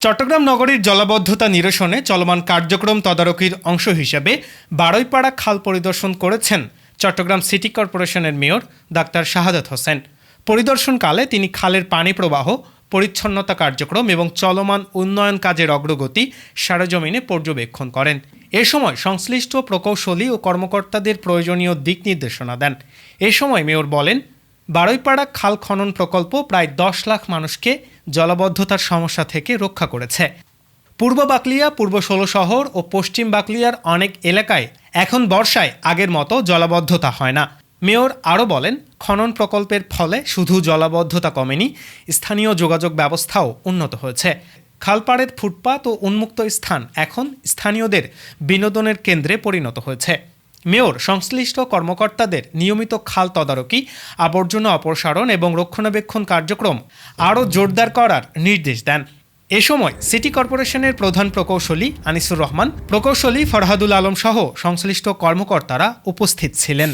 চট্টগ্রাম নগরীর জলাবদ্ধতা নিরসনে চলমান কার্যক্রম তদারকির অংশ হিসেবে বারৈপাড়া খাল পরিদর্শন করেছেন চট্টগ্রাম সিটি কর্পোরেশনের মেয়র ডাক্তার শাহাদাত হোসেন। পরিদর্শনকালে তিনি খালের পানি প্রবাহ, পরিচ্ছন্নতা কার্যক্রম এবং চলমান উন্নয়ন কাজের অগ্রগতি সরেজমিনে পর্যবেক্ষণ করেন। এ সময় সংশ্লিষ্ট প্রকৌশলী ও কর্মকর্তাদের প্রয়োজনীয় দিক নির্দেশনা দেন। এ সময় মেয়র বলেন, বারৈপাড়া খাল খনন প্রকল্প প্রায় 10 লাখ মানুষকে জলাবদ্ধতার সমস্যা থেকে রক্ষা করেছে। পূর্ব বাকলিয়া, পূর্ব ষোলশহর ও পশ্চিম বাকলিয়ার অনেক এলাকায় এখন বর্ষায় আগের মতো জলাবদ্ধতা হয় না। মেয়র আরও বলেন, খনন প্রকল্পের ফলে শুধু জলাবদ্ধতা কমেনি, স্থানীয় যোগাযোগ ব্যবস্থাও উন্নত হয়েছে। খালপাড়ের ফুটপাত ও উন্মুক্ত স্থান এখন স্থানীয়দের বিনোদনের কেন্দ্রে পরিণত হয়েছে। মেয়র সংশ্লিষ্ট কর্মকর্তাদের নিয়মিত খাল তদারকি, আবর্জনা অপসারণ এবং রক্ষণাবেক্ষণ কার্যক্রম আরও জোরদার করার নির্দেশ দেন। এ সময় সিটি কর্পোরেশনের প্রধান প্রকৌশলী আনিসুর রহমান, প্রকৌশলী ফরহাদুল আলম সহ সংশ্লিষ্ট কর্মকর্তারা উপস্থিত ছিলেন।